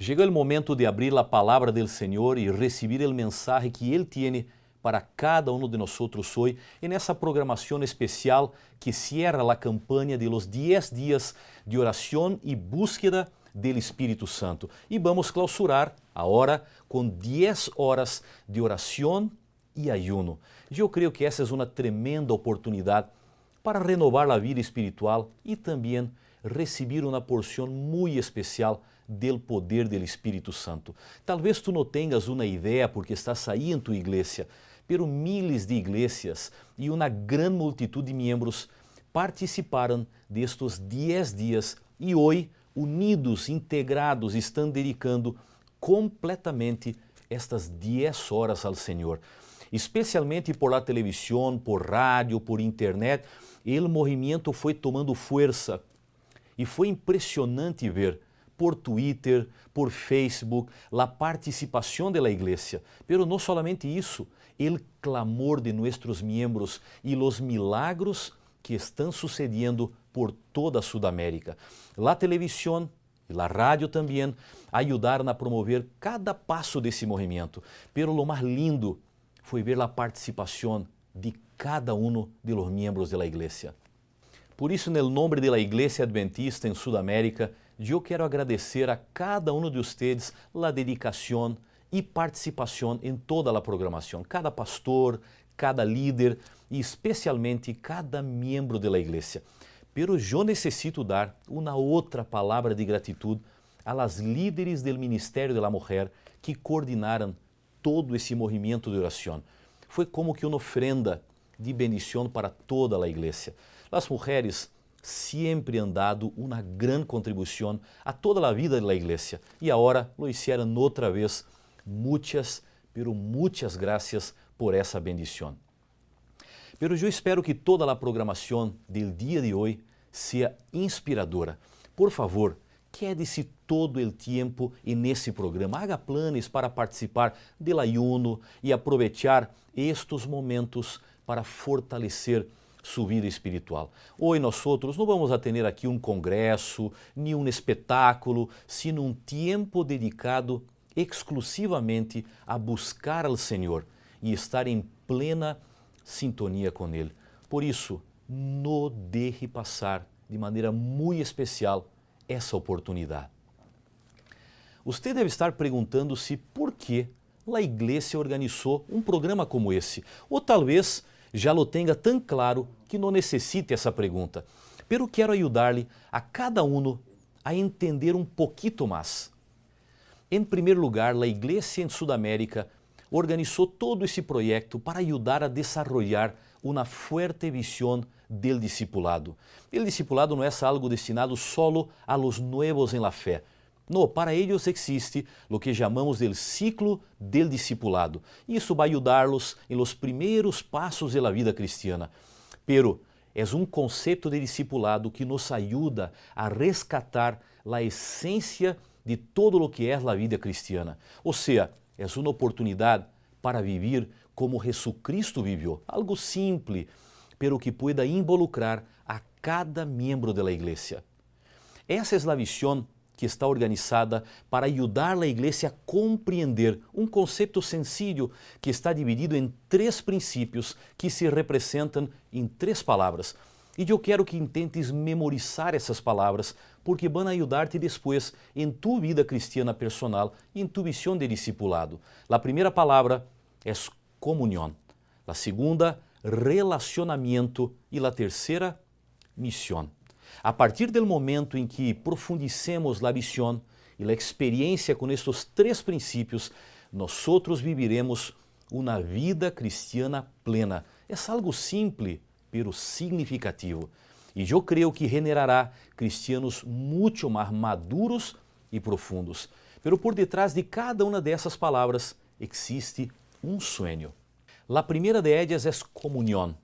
Llegó el momento de abrir la palabra del Señor y recibir el mensaje que Él tiene para cada uno de nosotros hoy en esa programación especial que cierra la campaña de los 10 días de oración y búsqueda del Espíritu Santo. Y vamos clausurar ahora con 10 horas de oración y ayuno. Yo creo que esa es una tremenda oportunidad para renovar la vida espiritual y también recibir una porción muy especial del poder del Espíritu Santo. Tal vez tú no tengas una idea porque estás ahí en tu iglesia, pero miles de iglesias y una gran multitud de miembros participaron de estos 10 días y hoy, unidos, integrados, están dedicando completamente estas 10 horas al Señor. Especialmente por la televisión, por radio, por internet, el movimiento foi tomando força e foi impressionante ver por Twitter, por Facebook, a participação da igreja. Pero não solamente isso, o clamor de nossos membros e os milagros que estão sucedendo por toda a Sudamérica. A televisão e a rádio também ajudaram a promover cada passo desse movimento. Pero o mais lindo foi ver a participação de cada um de los miembros de la iglesia. Por isso, no nome de la Iglesia Adventista em Sudamérica, eu quero agradecer a cada um de ustedes a dedicação e participação em toda a programação. Cada pastor, cada líder e especialmente cada miembro de la iglesia. Pero eu necessito dar uma outra palavra de gratidão a las líderes del Ministério de la Mujer que coordinaram todo esse movimento de oração. Foi como que uma ofrenda de bendição para toda a igreja. As mulheres sempre han dado uma grande contribuição a toda a vida da igreja e agora lo hicieron outra vez. Muitas, pero muitas graças por essa bendição. Pero eu espero que toda a programação del dia de hoje seja inspiradora. Por favor, quede-se todo o tempo nesse programa. Haga planos para participar del ayuno e aproveitar estes momentos para fortalecer sua vida espiritual. Hoje nós não vamos a ter aqui um congresso, nem um espetáculo, sino um tempo dedicado exclusivamente a buscar ao Senhor e estar em plena sintonia com Ele. Por isso, não deixe passar de maneira muito especial essa oportunidade. Você deve estar perguntando-se por que a igreja organizou um programa como esse, ou talvez já lo tenha tão claro que não necessite essa pergunta. Pero quero ajudar-lhe a cada um a entender um pouquinho mais. Em primeiro lugar, a igreja em Sudamérica organizou todo esse projeto para ajudar a desenvolver uma forte visão del discipulado. O discipulado não é algo destinado solo a los nuevos en la fé. No, para ellos existe lo que chamamos del ciclo del discipulado. Isso vai ajudá-los em los primeiros passos de la vida cristiana. Pero é um conceito de discipulado que nos ajuda a rescatar a essência de todo lo que é a vida cristiana. Ou seja, é uma oportunidade para viver como Jesucristo viveu. Algo simples, pero que pueda involucrar a cada miembro de la iglesia. Essa é a visão que está organizada para ajudar a igreja a compreender um conceito sencillo que está dividido em 3 princípios que se representam em 3 palavras. E eu quero que intentes memorizar essas palavras porque vão ajudar-te depois em tu vida cristiana personal e em tu visão de discipulado. A primeira palavra é comunhão. A segunda, relacionamento e a terceira, missão. A partir do momento em que profundicemos a visão e a experiência com estes 3 princípios, nós viviremos uma vida cristiana plena. É algo simples, pero significativo. E eu creio que generará cristianos muito mais maduros e profundos. Pero por detrás de cada uma dessas palavras existe um sonho. A primeira de ellas é comunhão.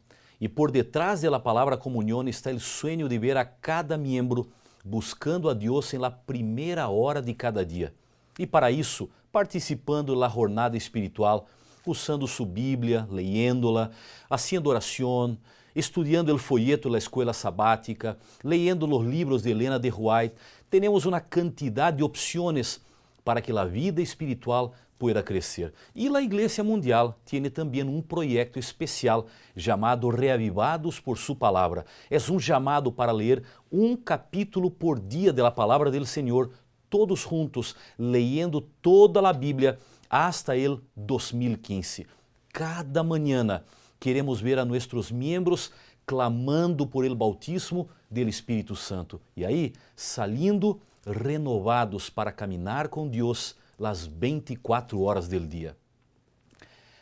E por detrás da palavra comunhão está o sonho de ver a cada miembro buscando a Deus em la primeira hora de cada dia. E para isso, participando da jornada espiritual, usando sua Bíblia, leyéndola, haciendo oração, estudando o folheto da escola sabática, leyendo os livros de Ellen White. Temos uma quantidade de opções para que a vida espiritual pueda crescer. E a Igreja Mundial tem também um projeto especial chamado Reavivados por Sua Palavra. É um chamado para ler um capítulo por dia da Palavra do Senhor, todos juntos, leyendo toda a Bíblia hasta el 2015. Cada manhã queremos ver a nossos membros clamando por el bautismo del Espírito Santo. E aí, salindo renovados para caminhar com Deus las 24 horas del dia.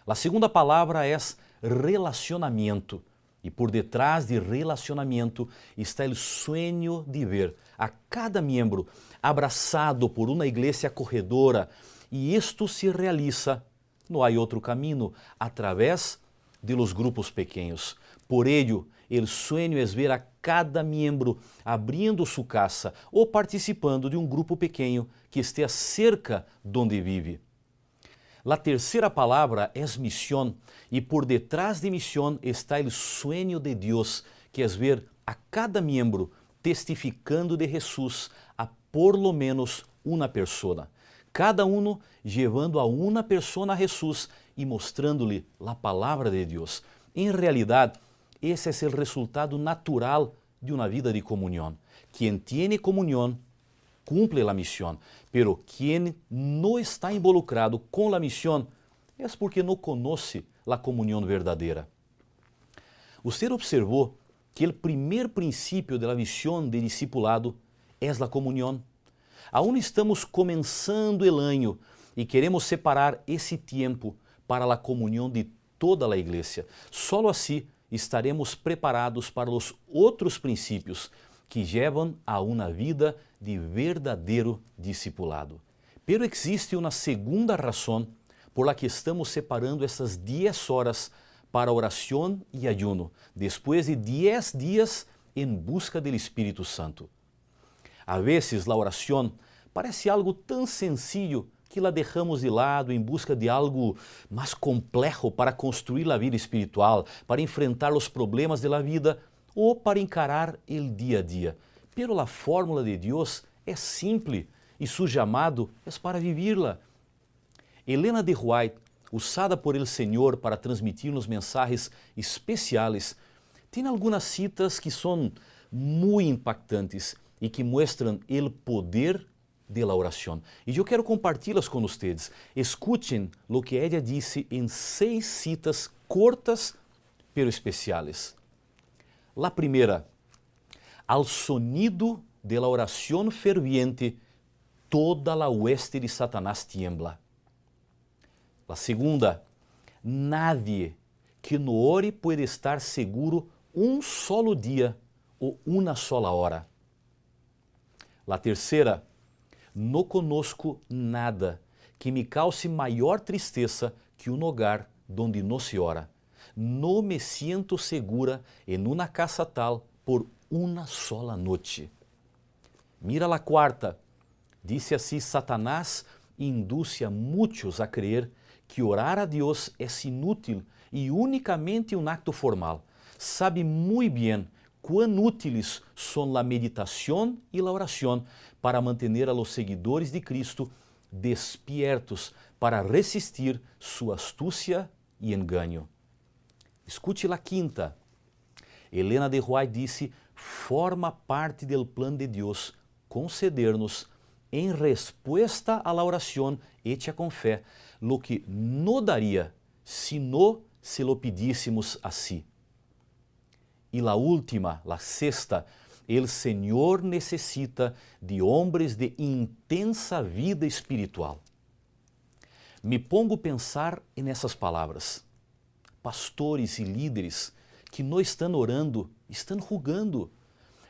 A segunda palavra é relacionamento. E por detrás de relacionamento está o sonho de ver a cada membro abraçado por uma igreja acorredora. E isto se realiza, não há outro caminho, através de los grupos pequenos. Por ello, o sonho é ver a cada membro abrindo sua casa ou participando de um grupo pequeno que esteja cerca donde vive. A terceira palavra é missão, e por detrás de missão está o sonho de Deus, que é ver a cada membro testificando de Jesus a por lo menos uma pessoa. Cada um levando a uma pessoa a Jesus e mostrando-lhe a palavra de Deus. Em realidade, esse é o resultado natural de uma vida de comunhão. Quem tem comunhão cumple a missão, pero quem não está involucrado com a missão é porque não conhece a comunhão verdadeira. Você observou que o primeiro princípio da missão de discipulado é a comunhão. Aún estamos começando o ano e queremos separar esse tempo para a comunhão de toda a igreja. Só assim estaremos preparados para os outros princípios que levam a uma vida de verdadeiro discipulado. Pero existe uma segunda razão por la que estamos separando essas 10 horas para oração e ayuno, depois de 10 dias em busca do Espírito Santo. A vezes a oração parece algo tão sencillo que la dejamos de lado em busca de algo mais complexo para construir a vida espiritual, para enfrentar os problemas da vida ou para encarar o dia a dia. Pero a fórmula de Deus é simples e su chamado é para vivirla. Helena de White, usada por el Senhor para transmitir-nos mensagens especiais, tem algumas citas que são muito impactantes e que mostram o poder de la oração. E eu quero compartilhá-las com vocês. Escutem o que ela disse em 6 citas cortas, pero especiales. La primeira: al sonido de la oración ferviente, toda la hueste de Satanás tiembla. La segunda: nadie que no ore puede estar seguro um solo dia ou uma sola hora. La terceira: no conozco nada que me cause maior tristeza que um hogar donde no se ora. No me siento segura en una casa tal por una sola noche. Mira la quarta. Dice así: Satanás induce a muchos a creer que orar a Dios es inútil y únicamente un acto formal. Sabe muy bien cuán útiles son la meditación y la oración para mantener a los seguidores de Cristo despiertos para resistir su astucia y engaño. Escute la quinta. Helena de White disse: forma parte del plan de Deus conceder-nos, em resposta à la oração hecha com fé, lo que no daria si no se lo pedíssemos assim. E la última, la sexta: el Senhor necessita de hombres de intensa vida espiritual. Me pongo a pensar nessas palavras. Pastores e líderes que não estão orando, estão jugando.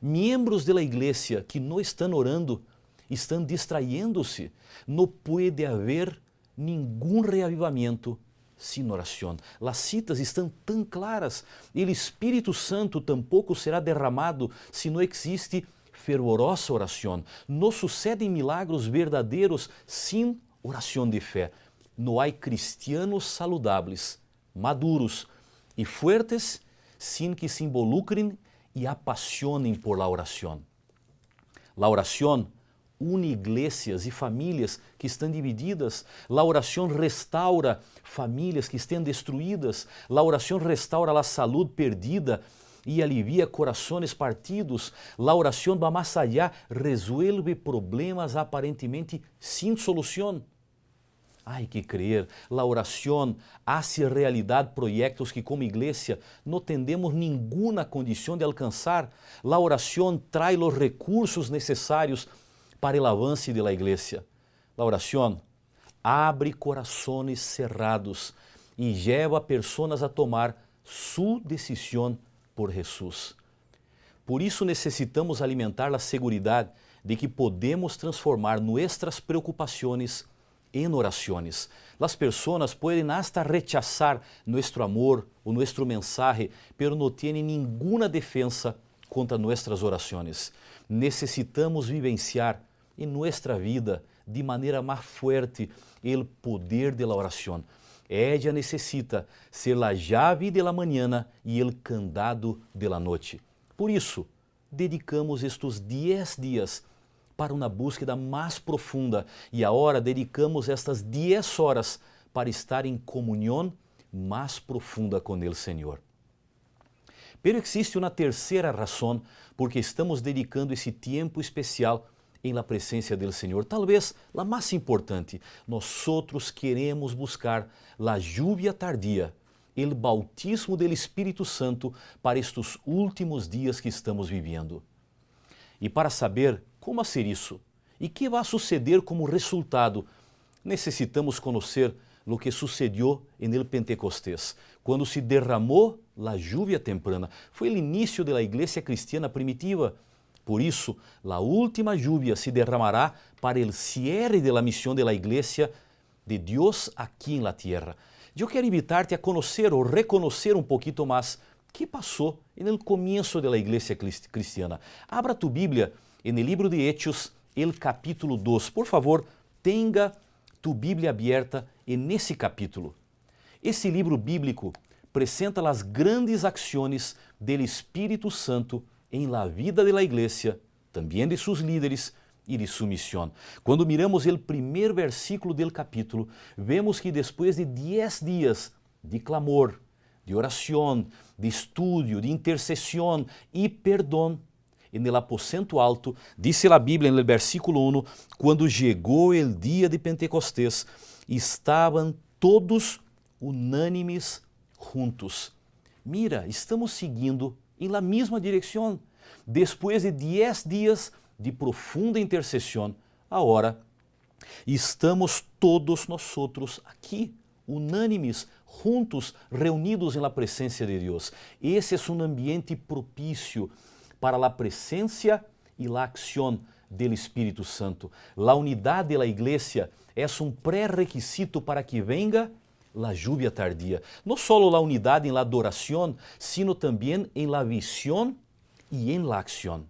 Membros da igreja que não estão orando, estão distraindo-se. Não pode haver nenhum reavivamento sem oração. As citas estão tão claras. O Espírito Santo tampouco será derramado se não existe fervorosa oração. Não sucedem milagros verdadeiros sem oração de fé. Não há cristianos saludáveis, maduros e fuertes sem que se involucrem e apaixonem por la oração. La oração une iglesias e famílias que estão divididas. La oración restaura famílias que estão destruídas. La oración restaura a saúde perdida e alivia corações partidos. La oración va más allá, resuelve problemas aparentemente sin solución. Hay que creer, la oración hace realidad proyectos que como iglesia no tendemos ninguna condición de alcanzar. La oración trae los recursos necesarios para el avance de la iglesia. La oración abre corazones cerrados y lleva a personas a tomar su decisión por Jesús. Por isso necessitamos alimentar a seguridade de que podemos transformar nuestras preocupações en oraciones. Las personas pueden hasta rechazar nuestro amor o nuestro mensaje, pero no tienen ninguna defensa contra nuestras oraciones. Necesitamos vivenciar em nuestra vida de maneira mais fuerte el poder de la oración. Ella necessita ser la llave de la mañana e el candado de la noche. Por isso, dedicamos estes 10 dias para uma búsqueda mais profunda e agora dedicamos estas 10 horas para estar em comunhão mais profunda com o Senhor. Pero existe uma terceira razão por que estamos dedicando esse tempo especial em la presença do Senhor. Talvez a mais importante, nós queremos buscar la lluvia tardia, el bautismo del Espírito Santo para estes últimos dias que estamos vivendo. E para saber como fazer isso e que vai suceder como resultado, necessitamos conhecer o que sucedeu em el Pentecostés, quando se derramou a lluvia temprana. Foi o início da igreja cristiana primitiva. Por isso, a última lluvia se derramará para o cierre de la misión de la iglesia de Deus aqui em la tierra. Eu quero invitar-te a conhecer ou reconhecer um pouquinho mais o que passou no começo da igreja cristiana. Abra tu Bíblia no livro de Hechos, el capítulo 2. Por favor, tenha tu Bíblia aberta nesse capítulo. Esse livro bíblico apresenta as grandes ações do Espírito Santo em la vida de la iglesia, também de seus líderes e de sua missão. Quando miramos o primeiro versículo del capítulo, vemos que depois de 10 dias de clamor, de oração, de estudio, de intercessão e perdão, en el aposento alto, dice a Bíblia no versículo 1, quando chegou o dia de Pentecostés, estavam todos unânimes juntos. Mira, estamos seguindo em la mesma direção. Depois de 10 dias de profunda intercessão, agora estamos todos nós aqui, unânimes, juntos, reunidos em la presença de Deus. Esse é um ambiente propício para a presença e a ação do Espírito Santo. A unidade da igreja é um pré-requisito para que venga la lluvia tardia. Não só a unidade em la adoração, sino também em la visión e em la acción.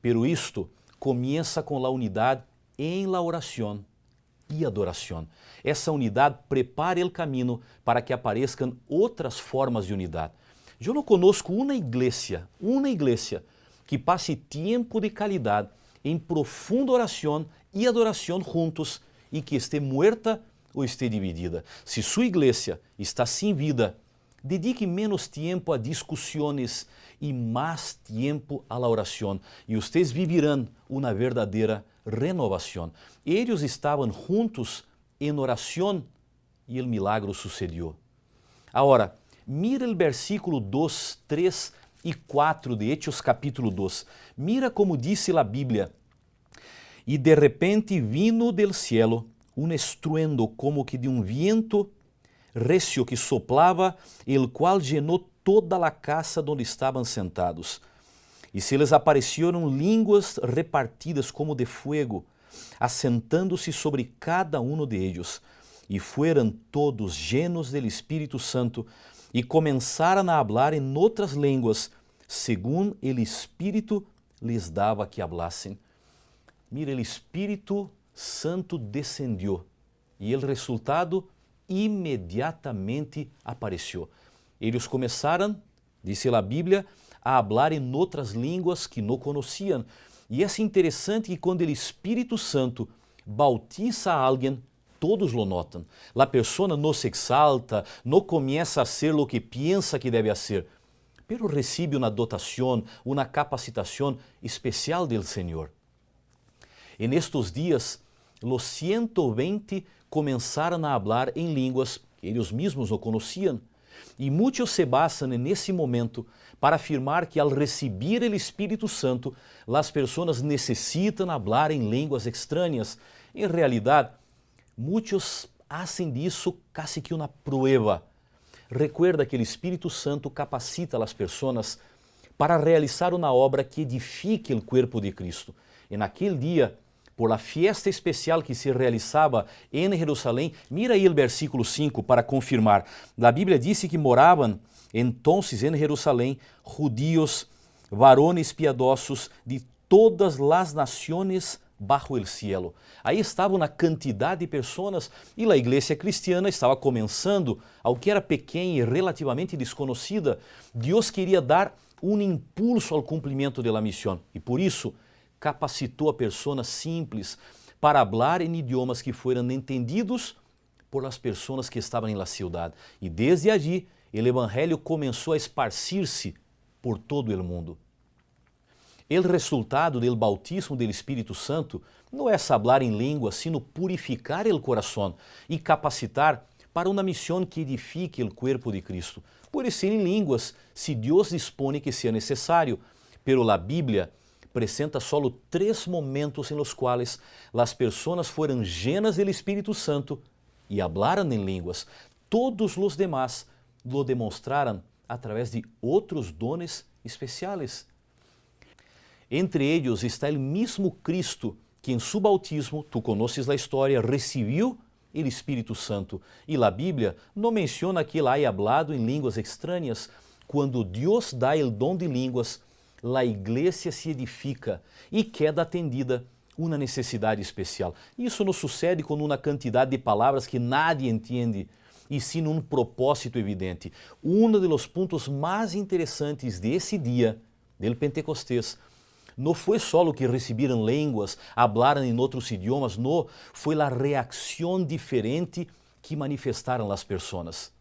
Pero isto começa com la unidade em la oração e adoração. Essa unidade prepara o caminho para que apareçam outras formas de unidade. Eu não conosco uma igreja que passe tempo de qualidade em profunda oração e adoração juntos e que esteja muerta ou esteja dividida. Se sua igreja está sem vida, dedique menos tempo a discussões e mais tempo à oração e vocês vivirão uma verdadeira renovação. Eles estavam juntos em oração e o milagro sucedeu. Agora, mira o versículo 2, 3 e 4 de Hechos capítulo 2. Mira como diz a Bíblia. E de repente vino del cielo un estruendo como que de um viento recio que soplava, el cual llenó toda a casa donde estaban sentados. E se les aparecieron línguas repartidas como de fuego, assentando-se sobre cada uno de ellos. E fueron todos llenos del Espírito Santo, e começaram a hablar em outras línguas, segundo el Espírito les dava que hablassem. Mira, o Espírito Santo descendeu e o resultado imediatamente apareceu. Eles começaram, disse a Bíblia, a hablar em outras línguas que não conheciam. E é interessante que quando o Espírito Santo bautiza a alguém, todos lo notam. A pessoa não se exalta, não começa a ser o que pensa que deve ser, pero recebe uma dotação, uma capacitação especial do Senhor. En estos dias, los 120 começaram a hablar em línguas que eles mesmos não conheciam. E muitos se basam nesse momento para afirmar que ao receber o Espírito Santo, as pessoas necessitam falar em línguas estranhas. Em realidade, muitos fazem disso quase que uma prueba. Recuerda que o Espírito Santo capacita as pessoas para realizar uma obra que edifique o corpo de Cristo. E naquele dia, por la fiesta especial que se realizava em Jerusalém, mira aí o versículo 5 para confirmar. A Bíblia disse que moravam entonces em Jerusalém judíos, varones piadosos de todas as nações bajo el cielo. Aí estava uma quantidade de pessoas e a igreja cristiana estava começando, ao que era pequena e relativamente desconhecida. Deus queria dar um impulso ao cumprimento da missão e por isso capacitou a pessoas simples para falar em idiomas que foram entendidos por las pessoas que estavam na cidade. E desde allí, o evangelho começou a esparcir-se por todo o mundo. O resultado do bautismo do Espírito Santo não é falar em línguas, sino purificar o coração e capacitar para uma missão que edifique o corpo de Cristo. Pode ser em línguas, se Deus dispone que seja necessário, pero a Bíblia apresenta solo 3 momentos em los quais as pessoas foram llenas do Espírito Santo e hablaram em línguas. Todos os demás lo demonstraram através de outros dones especiais. Entre eles está o mesmo Cristo que em seu bautismo, tu conheces a história, recebeu o Espírito Santo. E a Bíblia não menciona que ele haya hablado em línguas estranhas. Quando Deus dá o dom de línguas, a igreja se edifica e queda atendida uma necessidade especial. Isso não sucede com uma quantidade de palavras que nadie entende, e sim um propósito evidente. Um dos pontos mais interessantes desse dia, do Pentecostés, não foi só o que receberam línguas, hablaram em outros idiomas, não, foi a reação diferente que manifestaram as pessoas.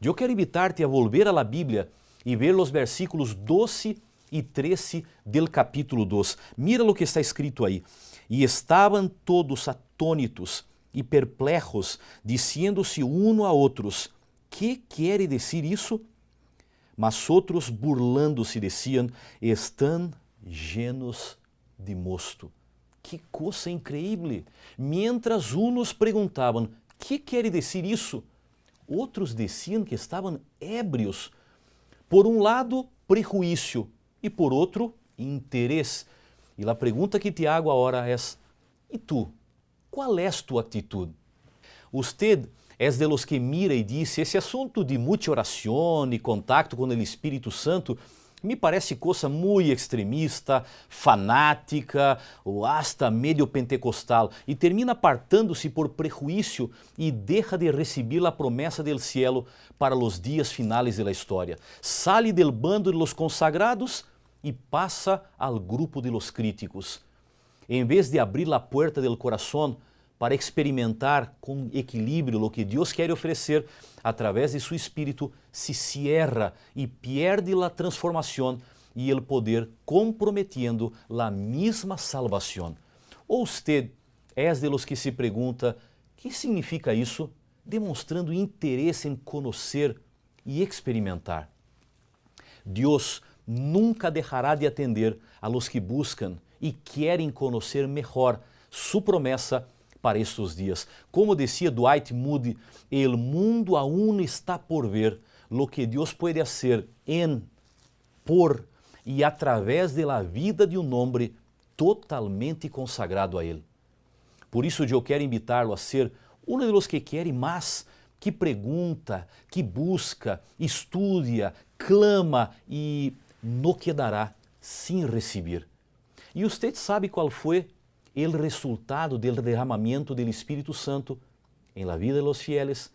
Eu quero invitar-te a volver à Bíblia e ver os versículos 12 e 13 del capítulo 2. Mira o que está escrito aí. E estavam todos atônitos e perplejos, dizendo-se um a outros: que quer dizer isso? Mas outros, burlando-se, diziam: estão llenos de mosto. Que coisa increíble! Mientras uns perguntavam: que quer dizer isso? Outros diziam que estavam ébrios. Por um lado, prejuízo, e por outro, interesse. E a pergunta que te hago agora é: e tu? Qual é tua atitude? Usted é de los que mira e diz: esse assunto de muita oração e contato com o Espírito Santo me parece coisa muito extremista, fanática ou hasta medio pentecostal, e termina apartando-se por prejuízo e deixa de receber a promessa del cielo para os dias finais da história. Sale del bando de los consagrados e passa ao grupo de los críticos. Em vez de abrir a porta del coração para experimentar com equilíbrio o que Deus quer oferecer através de seu Espírito, se cierra e perde a transformação e o poder, comprometiendo a mesma salvação. Ou usted é de los que se pergunta: que significa isso? Demonstrando interesse em conhecer e experimentar. Deus nunca deixará de atender a los que buscam e querem conhecer melhor sua promessa para estes dias. Como dizia Dwight Moody, el mundo aún está por ver lo que Deus pode fazer em, por e através de la vida de homem totalmente consagrado a Ele. Por isso eu quero invitá-lo a ser um de los que querem mais, que pergunta, que busca, estudia, clama e não quedará sem receber. E você sabe qual foi o resultado do derramamento do Espírito Santo em la vida de los fieles?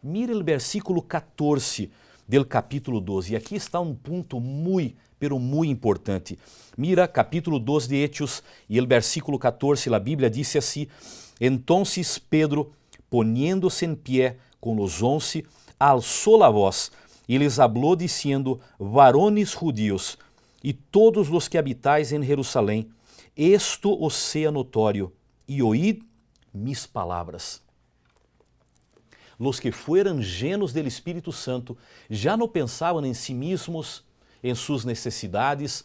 Mire o versículo 14 del capítulo 12. E aqui está um ponto pero muy importante. Mira, capítulo 2 de Hechos e o versículo 14, a Bíblia diz assim: Entonces Pedro, poniéndose en pie com los 11, alzó la voz e les habló diciendo: Varones judíos e todos los que habitáis en Jerusalém, esto os sea notório, e oíd mis palabras. Los que fueran llenos del Espírito Santo já não pensavam em si mesmos, em suas necessidades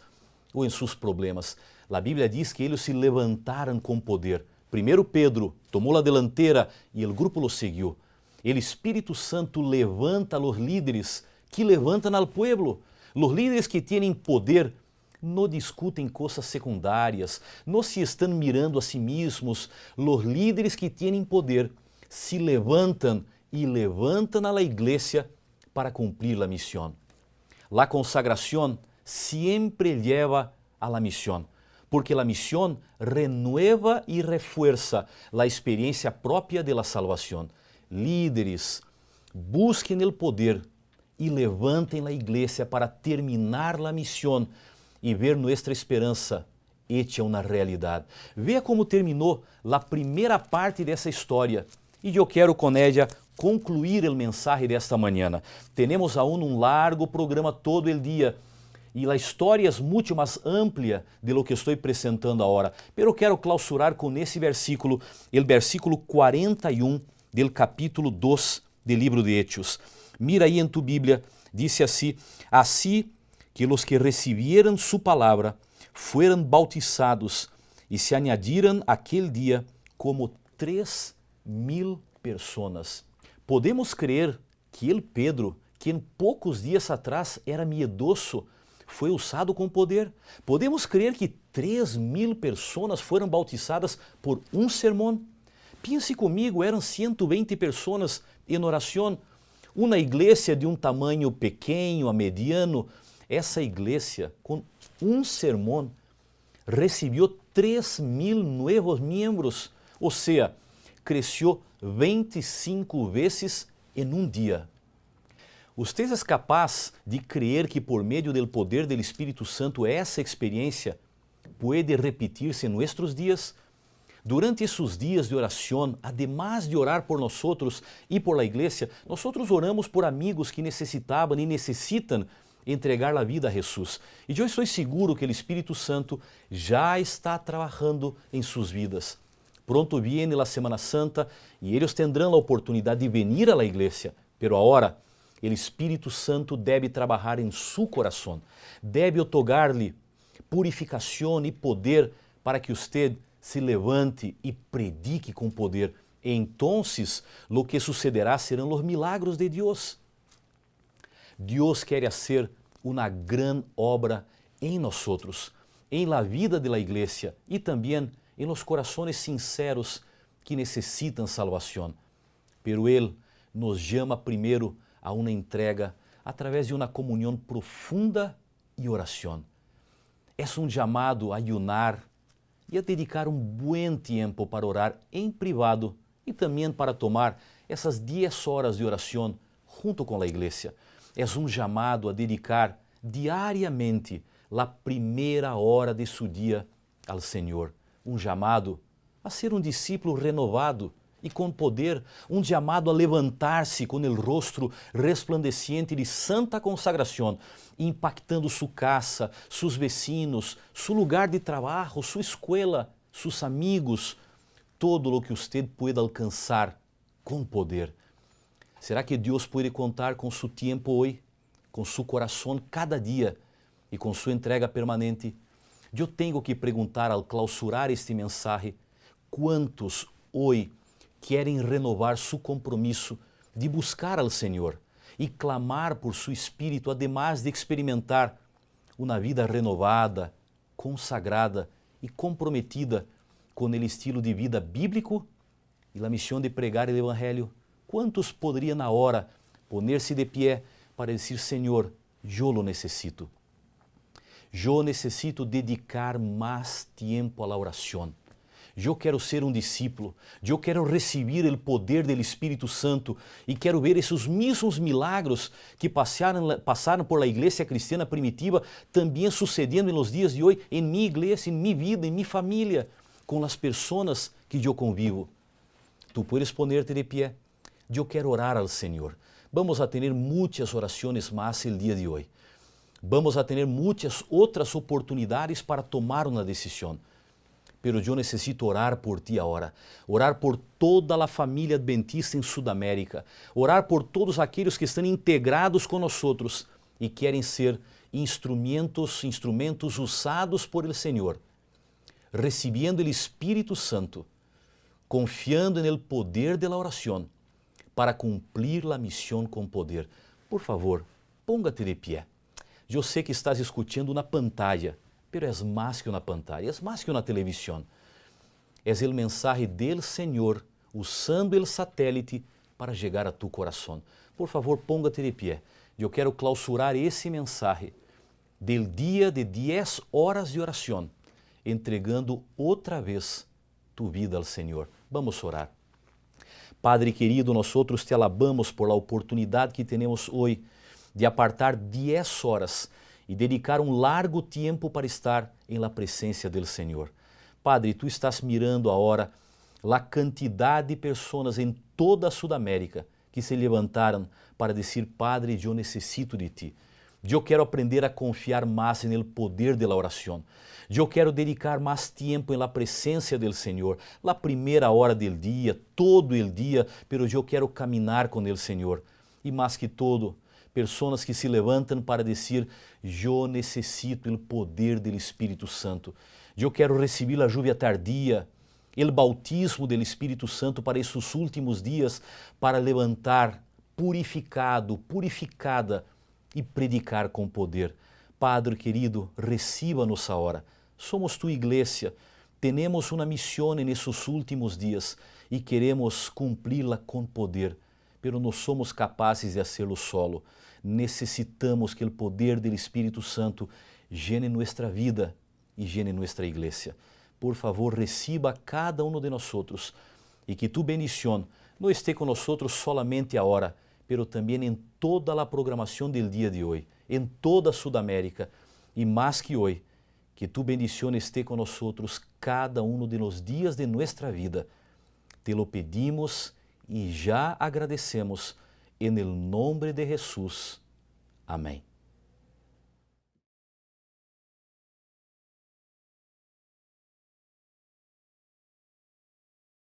ou em seus problemas. A Bíblia diz que eles se levantaram com poder. Primeiro Pedro tomou a delantera e o grupo lo seguiu. O Espírito Santo levanta os líderes que levantam al pueblo. Os líderes que têm poder não discutem coisas secundárias, não se estão mirando a si mesmos. Os líderes que têm poder se levantam e levantam a la igreja para cumprir a missão. La consagración siempre lleva a la misión, porque la misión renueva y refuerza la experiencia propia de la salvación. Líderes, busquen el poder y levanten la iglesia para terminar la misión y ver nuestra esperanza hecha una realidad. Veja como terminou a primeira parte dessa história. E eu quero com ella concluir o mensaje desta manhã. Temos aún um largo programa todo o dia e a história é muito mais ampla de lo que estou apresentando agora. Pero quero clausurar com esse versículo, o versículo 41 do capítulo 2 do livro de Hechos. Mira aí em tu Bíblia, diz assim: Assim que os que recibieran su palavra fueran bautizados e se añadiram aquele dia como 3.000 pessoas. Podemos crer que el Pedro, que em poucos dias atrás era miedoso, foi usado com poder? Podemos crer que 3.000 pessoas foram bautizadas por um sermão? Pense comigo, eram 120 pessoas em oração. Uma igreja de um tamanho pequeno a mediano, essa igreja, com um sermão, recebeu 3.000 novos membros, ou seja, cresceu 25 vezes em um dia. Você é capaz de crer que por meio do poder do Espírito Santo essa experiência pode repetir-se em nossos dias? Durante esses dias de oração, además de orar por nós e por la igreja, nós oramos por amigos que necessitavam e necessitam entregar a vida a Jesus. E eu estou seguro que o Espírito Santo já está trabalhando em suas vidas. Pronto viene a Semana Santa e eles terão a oportunidade de venir à la igreja, pero agora o Espírito Santo deve trabalhar em seu coração, deve otorgar-lhe purificação e poder para que você se levante e predique com poder. E então, lo que sucederá serão os milagros de Deus. Deus quer fazer uma grande obra em nós, em la vida de la igreja e também em los corações sinceros que necessitam salvação. Pero Ele nos chama primeiro a uma entrega através de uma comunhão profunda e oração. É um chamado a ayunar e a dedicar um bom tempo para orar em privado e também para tomar essas 10 horas de oração junto com a igreja. É um chamado a dedicar diariamente a primeira hora de seu dia ao Senhor. Um chamado a ser um discípulo renovado e com poder, um chamado a levantar-se com o rosto resplandeciente de santa consagração, impactando sua casa, seus vecinos, seu lugar de trabalho, sua escola, seus amigos, todo o que você pode alcançar com poder. Será que Deus pode contar com seu tempo hoje, com seu coração cada dia e com sua entrega permanente? Eu tenho que perguntar ao clausurar este mensagem, quantos hoje querem renovar seu compromisso de buscar ao Senhor e clamar por seu Espírito, además de experimentar uma vida renovada, consagrada e comprometida com o estilo de vida bíblico e a missão de pregar o Evangelho? Quantos poderiam na hora poner-se de pé para dizer: Senhor, eu lo necessito. Eu necessito dedicar mais tempo à oração. Eu quero ser um discípulo, eu quero receber o poder do Espírito Santo e quero ver esses mesmos milagros que passaram por la igreja cristiana primitiva também sucedendo nos dias de hoje em minha igreja, em minha vida, em minha família, com as pessoas que eu convivo. Tu puedes ponerte de pé. Eu quero orar ao Senhor. Vamos a ter muitas orações mais el dia de hoje. Vamos a ter muitas outras oportunidades para tomar uma decisão. Pero eu necessito orar por ti agora, orar por toda a família adventista em Sudamérica, orar por todos aqueles que estão integrados com nós e querem ser instrumentos usados por el Senhor, recebendo o Espírito Santo, confiando no poder da oração para cumprir a missão com poder. Por favor, ponga-te de pé. Eu sei que estás escutando na pantalla, pero é mais que uma pantalla, é mais que uma televisão. É o mensaje del Senhor usando o satélite para chegar a tu coração. Por favor, ponga-te de pé. Eu quero clausurar esse mensagem del dia de 10 horas de oração, entregando outra vez tu vida ao Senhor. Vamos orar. Padre querido, nós te alabamos por la oportunidade que temos hoje de apartar 10 horas e dedicar um largo tempo para estar em la presença do Senhor. Padre, tu estás mirando agora a quantidade de pessoas em toda a Sudamérica que se levantaram para dizer, Padre, eu necessito de ti. Eu quero aprender a confiar mais no poder da oração. Eu quero dedicar mais tempo na presença do Senhor, na primeira hora do dia, todo o dia, pero eu quero caminhar com o Senhor. E mais que todo, pessoas que se levantam para dizer, eu necessito o poder do Espírito Santo. Eu quero receber a lluvia tardia, o bautismo do Espírito Santo para esses últimos dias, para levantar purificada e predicar com poder. Padre querido, receba-nos agora. Somos tua igreja, temos uma missão nesses últimos dias e queremos cumpri-la com poder, pero não somos capazes de hacerlo solo. Necessitamos que o poder do Espírito Santo llene nossa vida e llene nossa igreja. Por favor, receba cada um de nós e que tu bendição não esteja conosco solamente agora, pero também em toda a programação do dia de hoje, em toda a Sudamérica e mais que hoje, que tu bendição esteja conosco cada um de los dias de nossa vida. Te lo pedimos e já agradecemos. En el nombre de Jesús. Amém.